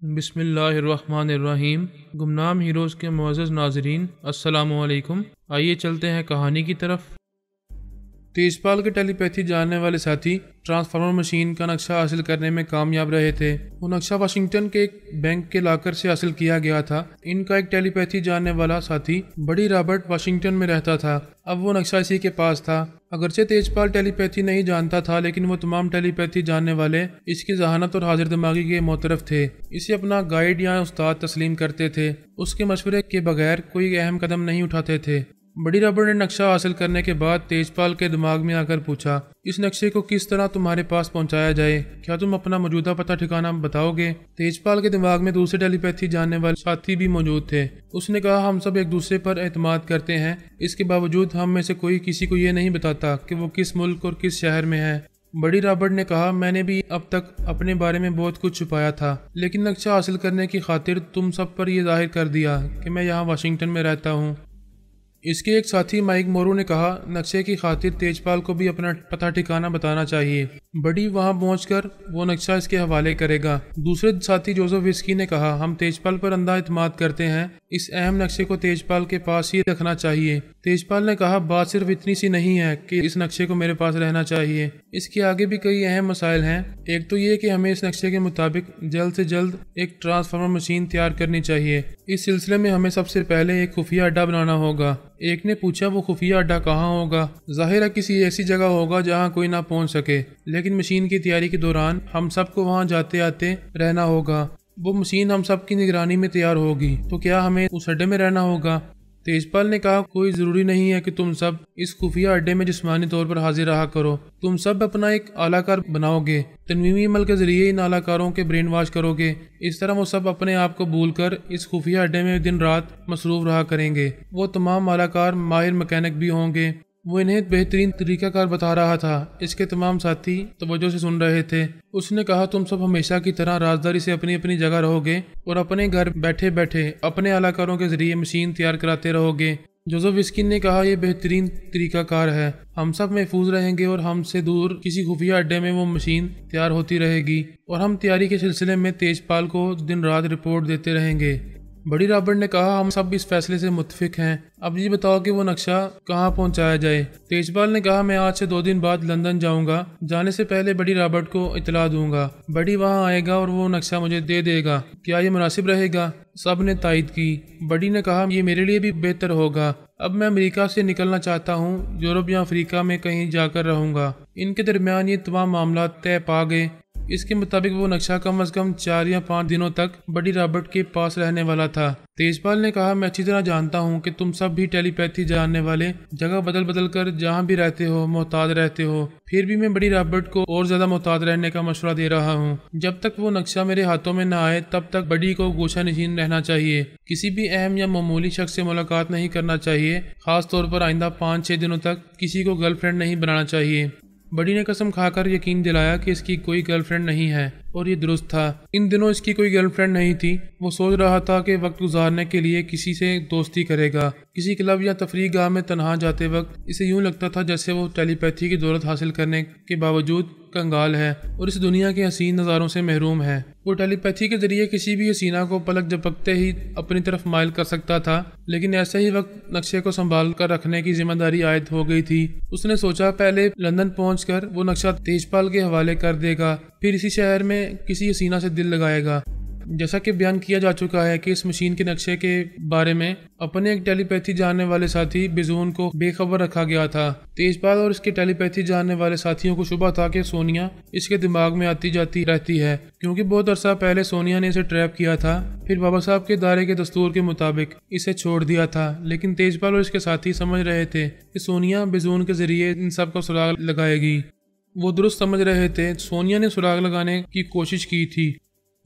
बिस्मिल्लाहिर्रहमानिर्रहीम। गुमनाम हीरोज़ के मुअज़्ज़ज़ नाज़रीन, अस्सलामु अलैकुम। आइए चलते हैं कहानी की तरफ। तेजपाल के टेलीपैथी जानने वाले साथी ट्रांसफार्मर मशीन का नक्शा हासिल करने में कामयाब रहे थे। वो नक्शा वाशिंगटन के एक बैंक के लाकर से हासिल किया गया था। इनका एक टेलीपैथी जानने वाला साथी बडी रॉबर्ट वाशिंगटन में रहता था। अब वो नक्शा इसी के पास था। अगरचे तेजपाल टेलीपैथी नहीं जानता था, लेकिन वो तमाम टेलीपैथी जानने वाले इसकी जहानत और हाजिर दिमागी के मोतरफ थे। इसे अपना गाइड या उस्ताद तस्लीम करते थे। उसके मशवरे के बगैर कोई अहम कदम नहीं उठाते थे। बडी रॉबर्ट ने नक्शा हासिल करने के बाद तेजपाल के दिमाग में आकर पूछा, इस नक्शे को किस तरह तुम्हारे पास पहुंचाया जाए? क्या तुम अपना मौजूदा पता ठिकाना बताओगे? तेजपाल के दिमाग में दूसरे टेलीपैथी जानने वाले साथी भी मौजूद थे। उसने कहा, हम सब एक दूसरे पर एतमाद करते हैं। इसके बावजूद हम में से कोई किसी को ये नहीं बताता कि वो किस मुल्क और किस शहर में है। बडी रॉबर्ट ने कहा, मैंने भी अब तक अपने बारे में बहुत कुछ छुपाया था, लेकिन नक्शा हासिल करने की खातिर तुम सब पर यह जाहिर कर दिया कि मैं यहाँ वाशिंगटन में रहता हूँ। इसके एक साथी माइक मोरू ने कहा, नक्शे की खातिर तेजपाल को भी अपना पता ठिकाना बताना चाहिए। बडी वहां पहुंचकर वो नक्शा इसके हवाले करेगा। दूसरे साथी जोसेफ विस्की ने कहा, हम तेजपाल पर अंधा इत्मीनान करते हैं। इस अहम नक्शे को तेजपाल के पास ही रखना चाहिए। तेजपाल ने कहा, बात सिर्फ इतनी सी नहीं है कि इस नक्शे को मेरे पास रहना चाहिए। इसके आगे भी कई अहम मसाइल हैं। एक तो ये कि हमें इस नक्शे के मुताबिक जल्द से जल्द एक ट्रांसफार्मर मशीन तैयार करनी चाहिए। इस सिलसिले में हमें सबसे पहले एक खुफिया अड्डा बनाना होगा। एक ने पूछा, वो खुफिया अड्डा कहाँ होगा? जाहिर है किसी ऐसी जगह होगा जहाँ कोई ना पहुँच सके, लेकिन मशीन की तैयारी के दौरान हम सबको वहाँ जाते आते रहना होगा। वो मशीन हम सब की निगरानी में तैयार होगी, तो क्या हमें उस अड्डे में रहना होगा? तेजपाल ने कहा, कोई ज़रूरी नहीं है कि तुम सब इस खुफिया अड्डे में जिस्मानी तौर पर हाजिर रहा करो। तुम सब अपना एक आलाकार बनाओगे। तनवीमी अमल के जरिए इन आलाकारों के ब्रेन वॉश करोगे। इस तरह वो सब अपने आप को भूलकर इस खुफिया अड्डे में दिन रात मसरूफ रहा करेंगे। वो तमाम आलाकार माहिर मैकेनिक भी होंगे। वो इन्हें बेहतरीन तरीकाकार बता रहा था। इसके तमाम साथी तवज्जो से सुन रहे थे। उसने कहा, तुम सब हमेशा की तरह राजदारी से अपनी अपनी जगह रहोगे और अपने घर बैठे बैठे अपने आलाकारों के जरिए मशीन तैयार कराते रहोगे। जोसेफ विस्किन ने कहा, यह बेहतरीन तरीकाकार है। हम सब महफूज रहेंगे और हमसे दूर किसी खुफिया अड्डे में वो मशीन तैयार होती रहेगी और हम तैयारी के सिलसिले में तेजपाल को दिन रात रिपोर्ट देते रहेंगे। बडी रॉबर्ट ने कहा, हम सब इस फैसले से मुत्फिक हैं। अब ये बताओ कि वो नक्शा कहाँ पहुँचाया जाए? तेजपाल ने कहा, मैं आज से 2 दिन बाद लंदन जाऊंगा। जाने से पहले बडी रॉबर्ट को इतला दूंगा। बडी वहाँ आएगा और वो नक्शा मुझे दे देगा। क्या ये मुनासिब रहेगा? सब ने तायद की। बडी ने कहा, ये मेरे लिए भी बेहतर होगा। अब मैं अमेरिका से निकलना चाहता हूँ। यूरोप या अफ्रीका में कहीं जाकर रहूंगा। इनके दरमियान ये तमाम मामला तय पा गए। इसके मुताबिक वो नक्शा कम अज कम 4 या 5 दिनों तक बडी रॉबर्ट के पास रहने वाला था। तेजपाल ने कहा, मैं अच्छी तरह जानता हूँ कि तुम सब भी टेलीपैथी जानने वाले जगह बदल बदल कर जहाँ भी रहते हो मोहताज रहते हो। फिर भी मैं बडी रॉबर्ट को और ज्यादा मोहताज रहने का मशवरा दे रहा हूँ। जब तक वो नक्शा मेरे हाथों में न आए तब तक बडी को गोशा नशीन रहना चाहिए। किसी भी अहम या मामूली शख्स से मुलाकात नहीं करना चाहिए। खास तौर पर आइंदा 5-6 दिनों तक किसी को गर्लफ्रेंड नहीं बनाना चाहिए। बडी ने कसम खाकर यकीन दिलाया कि इसकी कोई गर्लफ्रेंड नहीं है, और ये दुरुस्त था। इन दिनों इसकी कोई गर्लफ्रेंड नहीं थी। वो सोच रहा था कि वक्त गुजारने के लिए किसी से दोस्ती करेगा। किसी क्लब या तफरीह गाह में तन्हा जाते वक्त इसे यूं लगता था जैसे वो टेलीपैथी की दौलत हासिल करने के बावजूद कंगाल है और इस दुनिया के हसीन नज़ारों से महरूम है। वो टेलीपैथी के जरिए किसी भी हसीना को पलक झपकते ही अपनी तरफ माइल कर सकता था, लेकिन ऐसे ही वक्त नक्शे को संभाल कर रखने की जिम्मेदारी आयद हो गई थी। उसने सोचा, पहले लंदन पहुंचकर वो नक्शा तेजपाल के हवाले कर देगा, फिर इसी शहर में किसी हसीना से दिल लगाएगा। जैसा कि बयान किया जा चुका है कि इस मशीन के नक्शे के बारे में अपने एक टेलीपैथी जानने वाले साथी बिजून को बेखबर रखा गया था। तेजपाल और इसके टेलीपैथी जानने वाले साथियों को शुबा था कि सोनिया इसके दिमाग में आती जाती रहती है, क्योंकि बहुत अरसा पहले सोनिया ने इसे ट्रैप किया था, फिर बाबा साहब के दायरे के दस्तूर के मुताबिक इसे छोड़ दिया था। लेकिन तेजपाल और इसके साथी समझ रहे थे कि सोनिया बिजून के जरिए इन सब का सुराग लगाएगी। वो दुरुस्त समझ रहे थे। सोनिया ने सुराग लगाने की कोशिश की थी।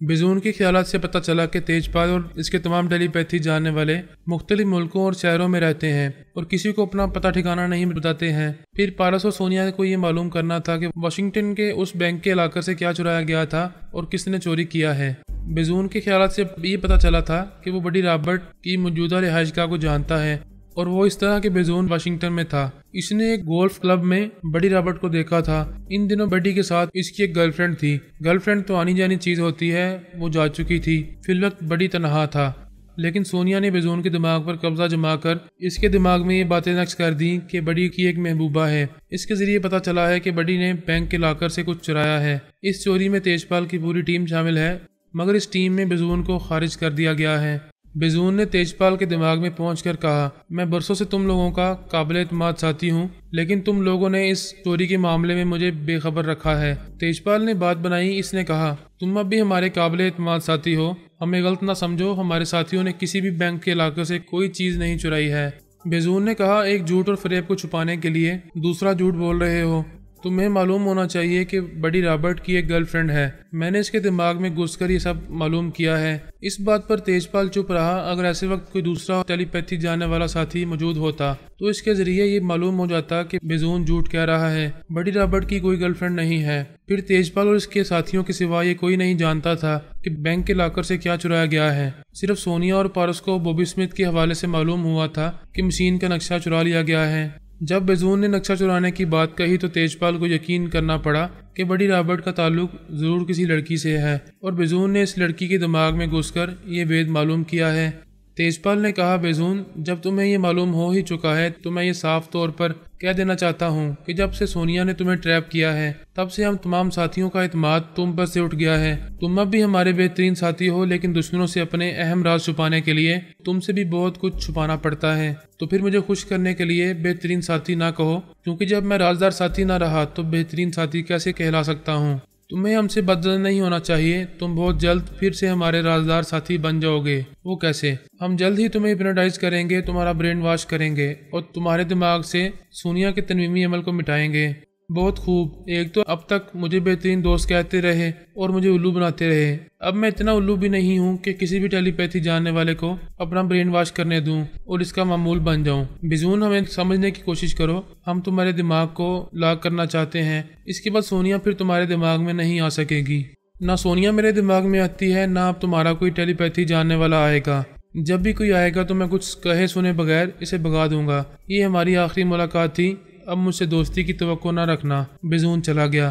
बिजून के ख्यालात से पता चला कि तेजपाल और इसके तमाम टेलीपैथी जानने वाले मुख्तलिफ मुल्कों और शहरों में रहते हैं और किसी को अपना पता ठिकाना नहीं बताते हैं। फिर पारस और सोनिया को ये मालूम करना था कि वाशिंगटन के उस बैंक के इलाके से क्या चुराया गया था और किसने चोरी किया है। बिजून के ख्यालात से ये पता चला था कि वो बडी रॉबर्ट की मौजूदा रिहाइशगाह को जानता है और वो इस तरह के बिजून वाशिंगटन में था। इसने एक गोल्फ क्लब में बडी रॉबर्ट को देखा था। इन दिनों बडी के साथ इसकी एक गर्लफ्रेंड थी। गर्लफ्रेंड तो आनी जानी चीज होती है, वो जा चुकी थी। फिल वक्त बडी तनहा था, लेकिन सोनिया ने बेजून के दिमाग पर कब्जा जमाकर इसके दिमाग में ये बातें नक्श कर दी कि बडी की एक महबूबा है। इसके जरिए पता चला है कि बडी ने बैंक के लॉकर से कुछ चुराया है। इस चोरी में तेजपाल की पूरी टीम शामिल है, मगर इस टीम में बेजून को खारिज कर दिया गया है। बेजून ने तेजपाल के दिमाग में पहुंचकर कहा, मैं बरसों से तुम लोगों का काबिल एतमाद साथी हूँ, लेकिन तुम लोगों ने इस चोरी के मामले में मुझे बेखबर रखा है। तेजपाल ने बात बनाई। इसने कहा, तुम अब भी हमारे काबिल एतमाद साथी हो, हमें गलत ना समझो, हमारे साथियों ने किसी भी बैंक के इलाके से कोई चीज नहीं चुराई है। बेजून ने कहा, एक झूठ और फरेब को छुपाने के लिए दूसरा झूठ बोल रहे हो। तुम्हें मालूम होना चाहिए कि बडी रॉबर्ट की एक गर्लफ्रेंड है। मैंने इसके दिमाग में घुसकर ये सब मालूम किया है। इस बात पर तेजपाल चुप रहा। अगर ऐसे वक्त कोई दूसरा टेलीपैथी जानने वाला साथी मौजूद होता तो इसके जरिए ये मालूम हो जाता कि बेजून झूठ कह रहा है। बडी रॉबर्ट की कोई गर्लफ्रेंड नहीं है। फिर तेजपाल और इसके साथियों के सिवा ये कोई नहीं जानता था कि बैंक के लॉकर से क्या चुराया गया है। सिर्फ सोनिया और पारस को बॉबी स्मिथ के हवाले से मालूम हुआ था कि मशीन का नक्शा चुरा लिया गया है। जब बेजून ने नक्शा चुराने की बात कही तो तेजपाल को यकीन करना पड़ा कि बडी रॉबर्ट का ताल्लुक जरूर किसी लड़की से है और बेजून ने इस लड़की के दिमाग में घुसकर ये भेद मालूम किया है। तेजपाल ने कहा, बेजून, जब तुम्हें ये मालूम हो ही चुका है तो मैं ये साफ तौर पर कह देना चाहता हूँ कि जब से सोनिया ने तुम्हें ट्रैप किया है तब से हम तमाम साथियों का एतमाद तुम पर से उठ गया है। तुम अब भी हमारे बेहतरीन साथी हो, लेकिन दुश्मनों से अपने अहम राज छुपाने के लिए तुमसे भी बहुत कुछ छुपाना पड़ता है। तो फिर मुझे खुश करने के लिए बेहतरीन साथी ना कहो, क्योंकि जब मैं राजदार साथी ना रहा तो बेहतरीन साथी कैसे कहला सकता हूँ। तुम्हें हमसे बदला नहीं होना चाहिए। तुम बहुत जल्द फिर से हमारे राजदार साथी बन जाओगे। वो कैसे? हम जल्द ही तुम्हें हिप्नोटाइज करेंगे, तुम्हारा ब्रेन वॉश करेंगे और तुम्हारे दिमाग से सोनिया के तनवीमी अमल को मिटाएंगे। बहुत खूब। एक तो अब तक मुझे बेहतरीन दोस्त कहते रहे और मुझे उल्लू बनाते रहे। अब मैं इतना उल्लू भी नहीं हूँ कि किसी भी टेलीपैथी जानने वाले को अपना ब्रेन वॉश करने दूं और इसका मामूल बन जाऊं। बेजून, हमें समझने की कोशिश करो। हम तुम्हारे दिमाग को लॉक करना चाहते हैं। इसके बाद सोनिया फिर तुम्हारे दिमाग में नहीं आ सकेगी। ना सोनिया मेरे दिमाग में आती है, ना अब तुम्हारा कोई टेलीपैथी जानने वाला आएगा। जब भी कोई आएगा तो मैं कुछ कहे सुने बगैर इसे भगा दूंगा। ये हमारी आखिरी मुलाकात थी, अब मुझसे दोस्ती की तवक्को न रखना। बेजून चला गया।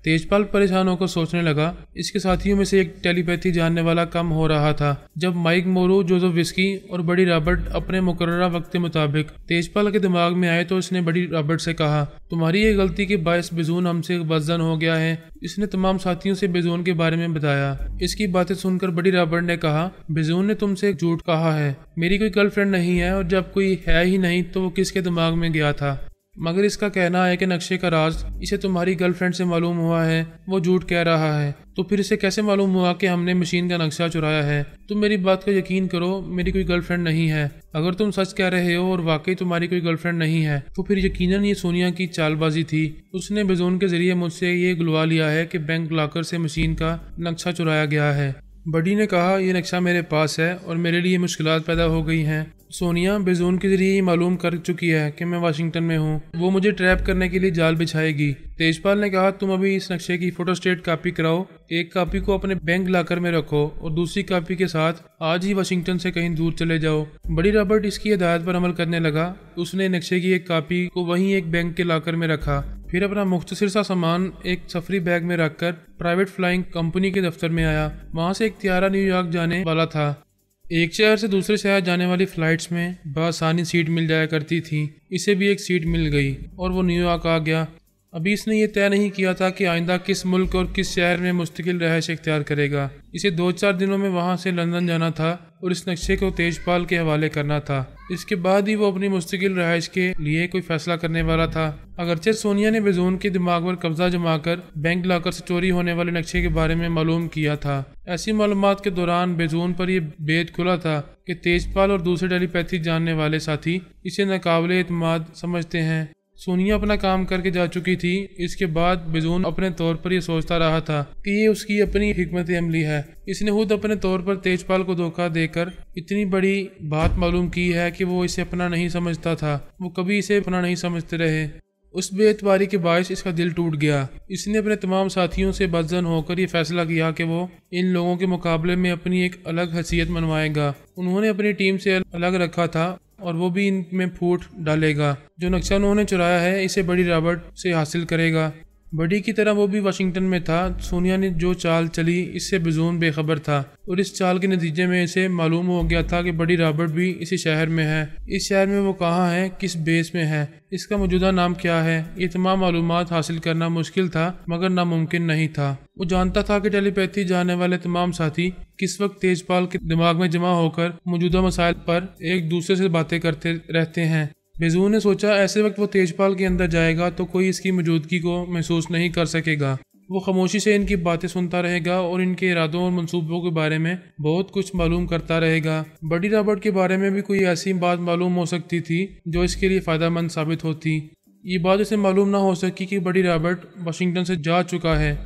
तेजपाल परेशान होकर सोचने लगा। इसके साथियों में से एक टेलीपैथी जानने वाला कम हो रहा था। जब माइक मोरू, जोसेफ विस्की और बडी रॉबर्ट अपने मुकर्ररा वक्त के मुताबिक तेजपाल के दिमाग में आए तो इसने बडी रॉबर्ट से कहा, तुम्हारी ये गलती के बायस बेजून हमसे बदजन हो गया है। इसने तमाम साथियों से बेजून के बारे में बताया। इसकी बातें सुनकर बडी रॉबर्ट ने कहा, बेजून ने तुमसे झूठ कहा है। मेरी कोई गर्लफ्रेंड नहीं है, और जब कोई है ही नहीं तो वो किसके दिमाग में गया था? मगर इसका कहना है कि नक्शे का राज इसे तुम्हारी गर्लफ्रेंड से मालूम हुआ है। वो झूठ कह रहा है। तो फिर इसे कैसे मालूम हुआ कि हमने मशीन का नक्शा चुराया है? तुम मेरी बात को यकीन करो, मेरी कोई गर्लफ्रेंड नहीं है। अगर तुम सच कह रहे हो और वाकई तुम्हारी कोई गर्लफ्रेंड नहीं है तो फिर यकीनन ये सोनिया की चालबाजी थी। उसने बेजून के जरिए मुझसे ये गुलवा लिया है कि बैंक लॉकर से मशीन का नक्शा चुराया गया है। बडी ने कहा, यह नक्शा मेरे पास है और मेरे लिए मुश्किलात पैदा हो गई हैं। सोनिया बेजून के जरिए मालूम कर चुकी है कि मैं वाशिंगटन में हूँ। वो मुझे ट्रैप करने के लिए जाल बिछाएगी। तेजपाल ने कहा, तुम अभी इस नक्शे की फोटोस्टेट कॉपी कराओ। एक कॉपी को अपने बैंक लॉकर में रखो और दूसरी कॉपी के साथ आज ही वाशिंगटन से कहीं दूर चले जाओ। बडी रॉबर्ट इसकी हिदायत पर अमल करने लगा। उसने नक्शे की एक कॉपी को वहीं एक बैंक के लॉकर में रखा। फिर अपना मुख्तसर सा सामान एक सफरी बैग में रखकर प्राइवेट फ्लाइंग कंपनी के दफ्तर में आया। वहां से एक त्यारा न्यूयॉर्क जाने वाला था। एक शहर से दूसरे शहर जाने वाली फ्लाइट्स में बआसानी सीट मिल जाया करती थी। इसे भी एक सीट मिल गई और वो न्यूयॉर्क आ गया। अभी इसने ये तय नहीं किया था कि आइंदा किस मुल्क और किस शहर में मुस्तकिल रहायश इख्तियार करेगा। इसे 2-4 दिनों में वहां से लंदन जाना था और इस नक्शे को तेजपाल के हवाले करना था। इसके बाद ही वो अपनी मुस्तकिल रहायश के लिए कोई फैसला करने वाला था। अगरचे सोनिया ने बेजून के दिमाग पर कब्जा जमाकर बैंक लॉकर से चोरी होने वाले नक्शे के बारे में मालूम किया था। ऐसी मालूमात के दौरान बेजून पर यह भेद खुला था कि तेजपाल और दूसरे टेलीपैथी जानने वाले साथी इसे नाकाबिले एतमाद समझते हैं। सोनिया अपना काम करके जा चुकी थी। इसके बाद बेजून अपने तौर पर यह सोचता रहा था कि ये उसकी अपनी हिकमत अमली है। इसने खुद अपने तौर पर तेजपाल को धोखा देकर इतनी बड़ी बात मालूम की है कि वो इसे अपना नहीं समझता था। वो कभी इसे अपना नहीं समझते रहे। उस बेएतबारी के बायस इसका दिल टूट गया। इसने अपने तमाम साथियों से बदजन होकर ये फैसला किया कि वो इन लोगों के मुकाबले में अपनी एक अलग हैसियत मनवाएगा। उन्होंने अपनी टीम से अलग रखा था और वो भी इनमें फूट डालेगा। जो नक्शा उन्होंने चुराया है इसे बड़ी रॉबर्ट से हासिल करेगा। बडी की तरह वो भी वाशिंगटन में था। सोनिया ने जो चाल चली इससे बेजून बेखबर था और इस चाल के नतीजे में इसे मालूम हो गया था कि बड़ी रॉबर्ट भी इसी शहर में है। इस शहर में वो कहाँ है, किस बेस में है, इसका मौजूदा नाम क्या है, ये तमाम मालूमात हासिल करना मुश्किल था मगर नामुमकिन नहीं था। वो जानता था कि टेलीपैथी जानने वाले तमाम साथी किस वक्त तेजपाल के दिमाग में जमा होकर मौजूदा मसाइल पर एक दूसरे से बातें करते रहते हैं। बेजू ने सोचा ऐसे वक्त वो तेजपाल के अंदर जाएगा तो कोई इसकी मौजूदगी को महसूस नहीं कर सकेगा। वो खामोशी से इनकी बातें सुनता रहेगा और इनके इरादों और मंसूबों के बारे में बहुत कुछ मालूम करता रहेगा। बड़ी रॉबर्ट के बारे में भी कोई ऐसी बात मालूम हो सकती थी जो इसके लिए फ़ायदेमंद साबित होती। ये बात इसे मालूम ना हो सकी कि बड़ी रॉबर्ट वाशिंगटन से जा चुका है।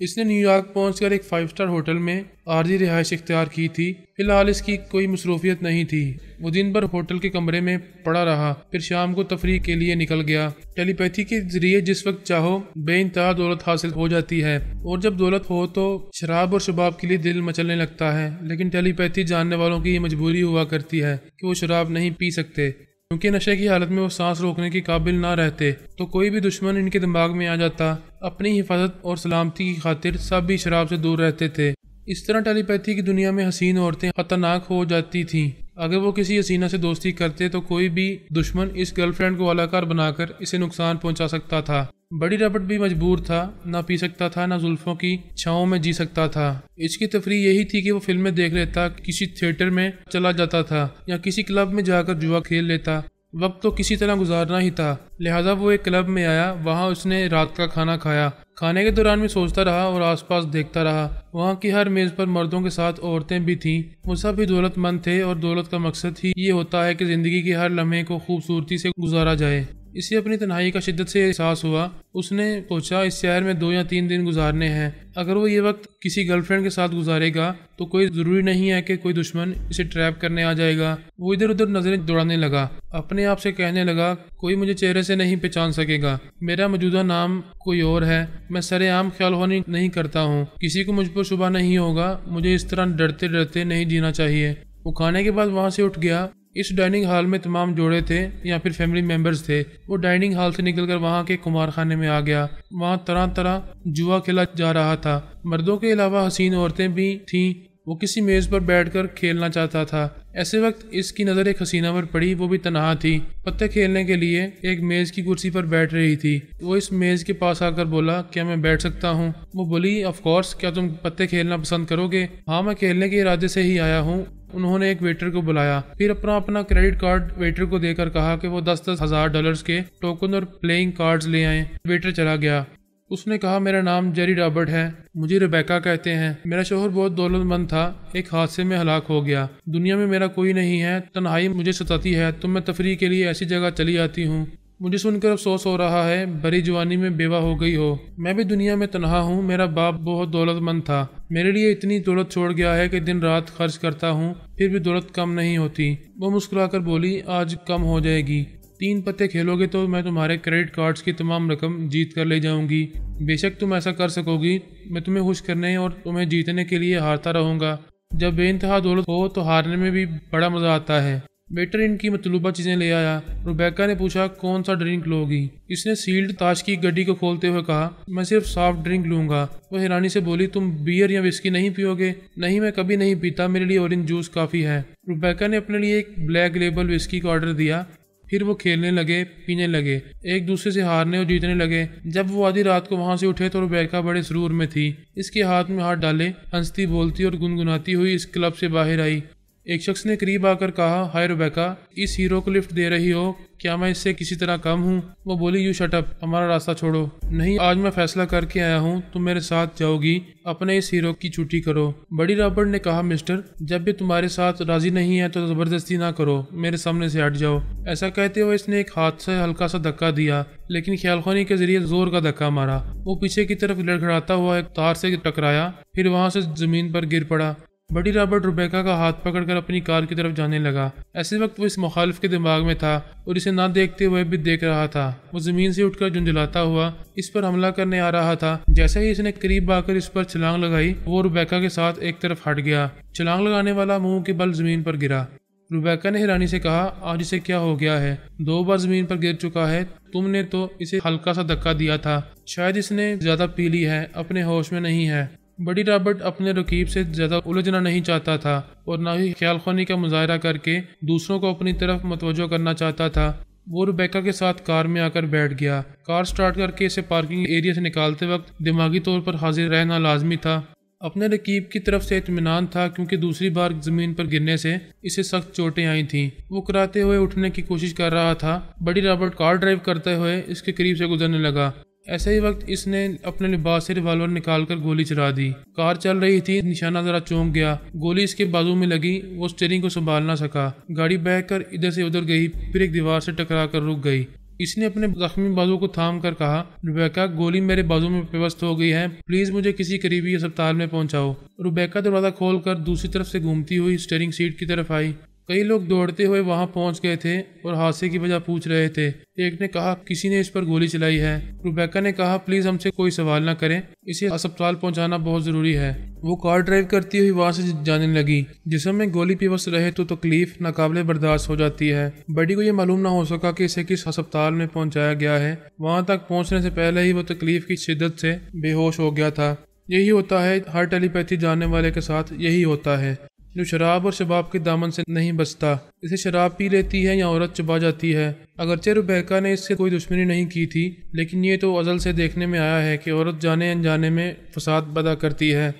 इसने न्यूयॉर्क पहुंचकर एक 5 स्टार होटल में आर्जी रिहाइश इख्तियार की थी। फिलहाल इसकी कोई मसरूफियत नहीं थी। वो दिन भर होटल के कमरे में पड़ा रहा, फिर शाम को तफरीह के लिए निकल गया। टेलीपैथी के जरिए जिस वक्त चाहो बेइंतहा दौलत हासिल हो जाती है और जब दौलत हो तो शराब और शबाब के लिए दिल मचलने लगता है। लेकिन टेलीपैथी जानने वालों की ये मजबूरी हुआ करती है कि वो शराब नहीं पी सकते क्योंकि नशे की हालत में वो सांस रोकने के काबिल ना रहते तो कोई भी दुश्मन इनके दिमाग में आ जाता। अपनी हिफाजत और सलामती की खातिर सब भी शराब से दूर रहते थे। इस तरह टेलीपैथी की दुनिया में हसीन औरतें खतरनाक हो जाती थीं। अगर वो किसी हसीना से दोस्ती करते तो कोई भी दुश्मन इस गर्लफ्रेंड को अलाकार बनाकर इसे नुकसान पहुंचा सकता था। बड़ी रॉबर्ट भी मजबूर था, ना पी सकता था ना जुल्फों की छाँव में जी सकता था। इसकी तफरीह यही थी कि वो फिल्में देख लेता, किसी थिएटर में चला जाता था या किसी क्लब में जाकर जुआ खेल लेता। वक्त तो किसी तरह गुजारना ही था, लिहाजा वो एक क्लब में आया। वहाँ उसने रात का खाना खाया। खाने के दौरान भी सोचता रहा और आसपास देखता रहा। वहाँ की हर मेज़ पर मर्दों के साथ औरतें भी थीं। वो सब भी दौलतमंद थे और दौलत का मकसद ही ये होता है कि ज़िंदगी के हर लम्हे को खूबसूरती से गुजारा जाए। इसे अपनी तन्हाई का शिद्दत से एहसास हुआ। उसने सोचा इस शहर में 2 या 3 दिन गुजारने हैं। अगर वो ये वक्त किसी गर्लफ्रेंड के साथ गुजारेगा तो कोई ज़रूरी नहीं है कि कोई दुश्मन इसे ट्रैप करने आ जाएगा। वो इधर उधर नज़रें दौड़ाने लगा। अपने आप से कहने लगा, कोई मुझे चेहरे से नहीं पहचान सकेगा। मेरा मौजूदा नाम कोई और है। मैं सरेआम ख्यालखानी नहीं करता हूँ। किसी को मुझ पर शुबा नहीं होगा। मुझे इस तरह डरते डरते नहीं जीना चाहिए। वो खाने के बाद वहाँ से उठ गया। इस डाइनिंग हॉल में तमाम जोड़े थे या फिर फैमिली मेंबर्स थे। वो डाइनिंग हॉल से निकलकर वहाँ के कुमार खाने में आ गया। वहाँ तरह तरह जुआ खेला जा रहा था। मर्दों के अलावा हसीन औरतें भी थीं। वो किसी मेज़ पर बैठकर खेलना चाहता था। ऐसे वक्त इसकी नज़र एक हसीना पर पड़ी। वो भी तनहा थी। पत्ते खेलने के लिए एक मेज़ की कुर्सी पर बैठ रही थी। वो इस मेज़ के पास आकर बोला, क्या मैं बैठ सकता हूँ? वो बोली, ऑफ कोर्स, क्या तुम पत्ते खेलना पसंद करोगे? हाँ, मैं खेलने के इरादे से ही आया हूँ। उन्होंने एक वेटर को बुलाया, फिर अपना क्रेडिट कार्ड वेटर को देकर कहा कि वो 10-10 हज़ार डॉलर्स के टोकन और प्लेइंग कार्ड्स ले आए। वेटर चला गया। उसने कहा, मेरा नाम जेरी रॉबर्ट है। मुझे रेबेका कहते हैं। मेरा शोहर बहुत दौलतमंद था, एक हादसे में हलाक हो गया। दुनिया में मेरा कोई नहीं है। तन्हाई मुझे सताती है तो मैं तफरीह के लिए ऐसी जगह चली आती हूँ। मुझे सुनकर अफसोस हो रहा है, बड़ी जवानी में बेवा हो गई हो। मैं भी दुनिया में तन्हा हूँ। मेरा बाप बहुत दौलतमंद था। मेरे लिए इतनी दौलत छोड़ गया है कि दिन रात खर्च करता हूँ, फिर भी दौलत कम नहीं होती। वो मुस्कुराकर बोली, आज कम हो जाएगी। 3 पत्ते खेलोगे तो मैं तुम्हारे क्रेडिट कार्ड्स की तमाम रकम जीत कर ले जाऊंगी। बेशक तुम ऐसा कर सकोगी। मैं तुम्हें खुश करने और तुम्हें जीतने के लिए हारता रहूंगा। जब बेइंतहा दौलत हो तो हारने में भी बड़ा मजा आता है। वेटर इनकी मतलूबा चीजें ले आया। रुबेका ने पूछा, कौन सा ड्रिंक लोगी? इसने सील्ड ताश की गड्डी को खोलते हुए कहा, मैं सिर्फ सॉफ्ट ड्रिंक लूंगा। वह हैरानी से बोली, तुम बियर या विस्की नहीं पियोगे? नहीं, मैं कभी नहीं पीता। मेरे लिए ऑरेंज जूस काफी है। रुबेका ने अपने लिए एक ब्लैक लेबल विस्की का ऑर्डर दिया। फिर वो खेलने लगे, पीने लगे, एक दूसरे से हारने और जीतने लगे। जब वो आधी रात को वहां से उठे तो रुबेका बड़े सुरूर में थी। इसके हाथ में हाथ डाले, हंसती बोलती और गुनगुनाती हुई इस क्लब से बाहर आई। एक शख्स ने करीब आकर कहा, हाय रुबेका, इस हीरो को लिफ्ट दे रही हो? क्या मैं इससे किसी तरह कम हूँ? वो बोली, यू शट अप, हमारा रास्ता छोड़ो। नहीं, आज मैं फैसला करके आया हूँ, तुम मेरे साथ जाओगी। अपने इस हीरो की छुट्टी करो। बड़ी रॉबर्ट ने कहा, मिस्टर, जब भी तुम्हारे साथ राजी नहीं है तो जबरदस्ती ना करो, मेरे सामने से हट जाओ। ऐसा कहते हुए इसने एक हाथ से हल्का सा धक्का दिया, लेकिन ख्यालखानी के जरिए जोर का धक्का मारा। वो पीछे की तरफ लड़खड़ाता हुआ एक तार से टकराया, फिर वहां से जमीन पर गिर पड़ा। बड़ी रॉबर्ट रुबेका का हाथ पकड़कर अपनी कार की तरफ जाने लगा। ऐसे वक्त वो इस मुखालिफ के दिमाग में था और इसे ना देखते हुए भी देख रहा था। वो जमीन से उठकर झुंझलाता हुआ इस पर हमला करने आ रहा था। जैसे ही इसने करीब आकर इस पर छलांग लगाई, वो रुबेका के साथ एक तरफ हट गया। छलांग लगाने वाला मुंह के बल जमीन पर गिरा। रुबैका ने हैरानी से कहा, आज इसे क्या हो गया है? 2 बार जमीन पर गिर चुका है, तुमने तो इसे हल्का सा धक्का दिया था। शायद इसने ज्यादा पी ली है, अपने होश में नहीं है। बड़ी रॉबर्ट अपने रकीब से ज्यादा उलझना नहीं चाहता था और न ही ख्यालखानी का मुजाहरा करके दूसरों को अपनी तरफ मुतवज्जो करना चाहता था। वो रुबैका के साथ कार में आकर बैठ गया। कार स्टार्ट करके इसे पार्किंग एरिया से निकालते वक्त दिमागी तौर पर हाजिर रहना लाजमी था। अपने रकीब की तरफ से इत्मीनान था क्योंकि दूसरी बार जमीन पर गिरने से इसे सख्त चोटें आई थीं। वो कराते हुए उठने की कोशिश कर रहा था। बड़ी रॉबर्ट कार ड्राइव करते हुए इसके करीब से गुजरने लगा। ऐसे ही वक्त इसने अपने लिबास से रिवॉल्वर निकालकर गोली चला दी। कार चल रही थी, निशाना जरा चौंक गया। गोली इसके बाजू में लगी, वो स्टीयरिंग को संभाल ना सका। गाड़ी बहकर इधर से उधर गई, फिर एक दीवार से टकरा कर रुक गई। इसने अपने जख्मी बाजू को थाम कर कहा, रुबैका, गोली मेरे बाजू में पेवस्त हो गई है, प्लीज मुझे किसी करीबी अस्पताल में पहुंचाओ। रुबैका दरवाजा खोलकर दूसरी तरफ से घूमती हुई स्टीयरिंग सीट की तरफ आई। कई लोग दौड़ते हुए वहां पहुंच गए थे और हादसे की वजह पूछ रहे थे। एक ने कहा, किसी ने इस पर गोली चलाई है। रुबैका ने कहा, प्लीज हमसे कोई सवाल ना करें, इसे अस्पताल पहुंचाना बहुत जरूरी है। वो कार ड्राइव करती हुई वहां से जाने लगी। जिस्म में गोली पिवस्त रहे तो तकलीफ नाकाबिले बर्दाश्त हो जाती है। बड़ी को ये मालूम ना हो सका कि इसे किस अस्पताल में पहुंचाया गया है। वहां तक पहुंचने से पहले ही वो तकलीफ की शिद्दत से बेहोश हो गया था। यही होता है हर टेलीपैथी जानने वाले के साथ, यही होता है। जो शराब और शबाब के दामन से नहीं बचता, इसे शराब पी लेती है या औरत चबा जाती है। अगरचे रुबैका ने इससे कोई दुश्मनी नहीं की थी, लेकिन ये तो अज़ल से देखने में आया है कि औरत जाने अनजाने में फसाद पैदा करती है।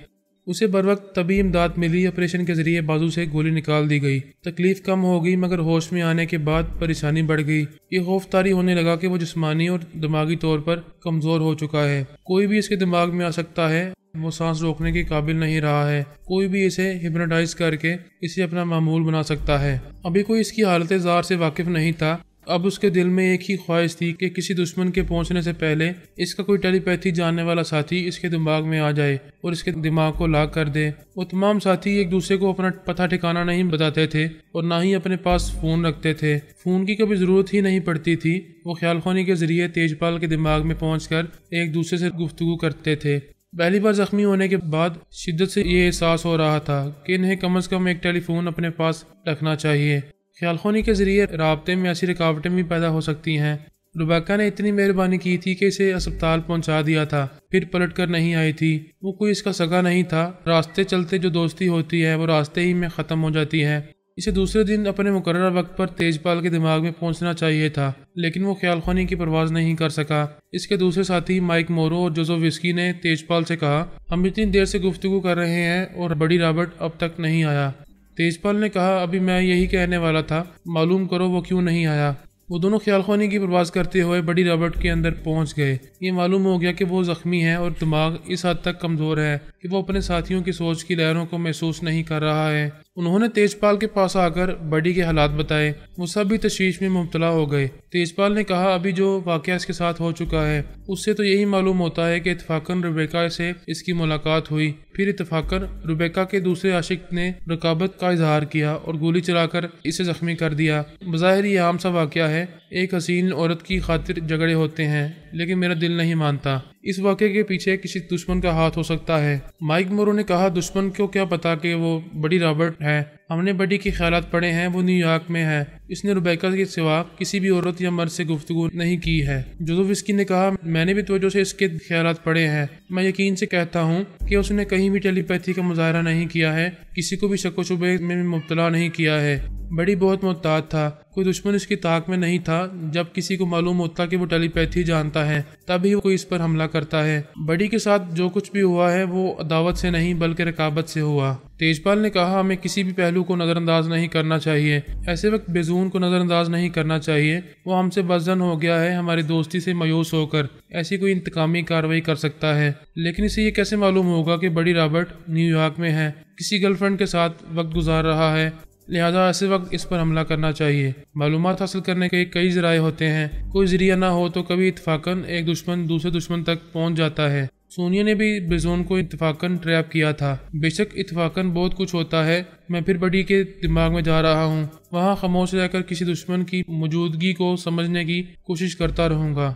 उसे बर वक्त तभी इमदाद मिली। ऑपरेशन के जरिए बाजू से गोली निकाल दी गई। तकलीफ कम हो गई, मगर होश में आने के बाद परेशानी बढ़ गई। ये खौफ तारी होने लगा कि वो जिस्मानी और दिमागी तौर पर कमजोर हो चुका है। कोई भी इसके दिमाग में आ सकता है। वो सांस रोकने के काबिल नहीं रहा है। कोई भी इसे हिप्नोटाइज करके इसे अपना मामूल बना सकता है। अभी कोई इसकी हालत ज़ार से वाकिफ नहीं था। अब उसके दिल में एक ही ख्वाहिश थी कि किसी दुश्मन के पहुंचने से पहले इसका कोई टेलीपैथी जानने वाला साथी इसके दिमाग में आ जाए और इसके दिमाग को लाक कर दे। वो तमाम साथी एक दूसरे को अपना पता ठिकाना नहीं बताते थे और ना ही अपने पास फ़ोन रखते थे। फ़ोन की कभी ज़रूरत ही नहीं पड़ती थी। वो ख्यालखानी के जरिए तेजपाल के दिमाग में पहुँच एक दूसरे से गुफ्तगू करते थे। पहली बार जख्मी होने के बाद शिद्दत से ये एहसास हो रहा था कि इन्हें कम से कम एक टेलीफोन अपने पास रखना चाहिए। ख्यालखानी के जरिए राब्ते में ऐसी रुकावटें भी पैदा हो सकती हैं। रुबैका ने इतनी मेहरबानी की थी कि इसे अस्पताल पहुंचा दिया था, फिर पलट कर नहीं आई थी। वो कोई इसका सगा नहीं था। रास्ते चलते जो दोस्ती होती है वो रास्ते ही में ख़त्म हो जाती है। इसे दूसरे दिन अपने मुकर्रर वक्त पर तेजपाल के दिमाग में पहुंचना चाहिए था, लेकिन वो ख्यालखानी की परवाज़ नहीं कर सका। इसके दूसरे साथी माइक मोरो और जोजोविस्की ने तेजपाल से कहा, हम इतनी देर से गुफ्तगू कर रहे हैं और बड़ी रॉबर्ट अब तक नहीं आया। तेजपाल ने कहा, अभी मैं यही कहने वाला था, मालूम करो वो क्यों नहीं आया। वो दोनों ख्यालखानी की परवाज़ करते हुए बड़ी रॉबर्ट के अंदर पहुंच गए। ये मालूम हो गया कि वो ज़ख्मी है और दिमाग इस हद तक कमज़ोर है कि वो अपने साथियों की सोच की लहरों को महसूस नहीं कर रहा है। उन्होंने तेजपाल के पास आकर बड़ी के हालात बताए। वो सब भी तशवीश में मुब्तला हो गए। तेजपाल ने कहा, अभी जो वाक़या इसके साथ हो चुका है उससे तो यही मालूम होता है कि इत्तफाकन रुबैका से इसकी मुलाकात हुई। फिर इत्तफाकन रुबैका के दूसरे आशिक ने रकाबत का इजहार किया और गोली चलाकर इसे जख्मी कर दिया। बज़ाहिर ये आम सा वाक़या है। एक हसीन औरत की खातिर झगड़े होते हैं, लेकिन मेरा दिल नहीं मानता। इस वाक़े के पीछे किसी दुश्मन का हाथ हो सकता है। माइक मोरो ने कहा, दुश्मन को क्या पता कि वो बड़ी रॉबर्ट है। हमने बड़ी के ख्यालात पढ़े हैं, वो न्यूयॉर्क में है। इसने रुबैका के सिवा किसी भी औरत या मर्द से गुफ्तगू नहीं की है। जोजोविस्की ने कहा, मैंने भी तवज्जो से इसके ख्यालात पढ़े हैं। मैं यकीन से कहता हूँ कि उसने कहीं भी टेलीपैथी का मुजाहरा नहीं किया है, किसी को भी शक व शुबे में मुब्तला नहीं किया है। बड़ी बहुत मोहतात था। कोई दुश्मन इसकी ताक में नहीं था। जब किसी को मालूम होता कि वो टेलीपैथी जानता है, तभी वो कोई इस पर हमला करता है। बड़ी के साथ जो कुछ भी हुआ है वो अदावत से नहीं बल्कि रकाबत से हुआ। तेजपाल ने कहा, हमें किसी भी पहलू को नज़रअंदाज नहीं करना चाहिए। ऐसे वक्त बेजून को नज़रअंदाज नहीं करना चाहिए। वो हमसे बज़न हो गया है, हमारी दोस्ती से मायूस होकर ऐसी कोई इंतकामी कार्रवाई कर सकता है। लेकिन इसे ये कैसे मालूम होगा कि बड़ी रॉबर्ट न्यूयॉर्क में है, किसी गर्लफ्रेंड के साथ वक्त गुजार रहा है। लिहाजा ऐसे वक्त इस पर हमला करना चाहिए। मालूमात हासिल करने के कई ज़राए होते हैं। कोई ज़रिया ना हो तो कभी इत्तफाकन एक दुश्मन दूसरे दुश्मन तक पहुंच जाता है। सोनिया ने भी बेजोन को इत्तफाकन ट्रैप किया था। बेशक इत्तफाकन बहुत कुछ होता है। मैं फिर बड़ी के दिमाग में जा रहा हूँ। वहाँ खामोश रहकर किसी दुश्मन की मौजूदगी को समझने की कोशिश करता रहूँगा।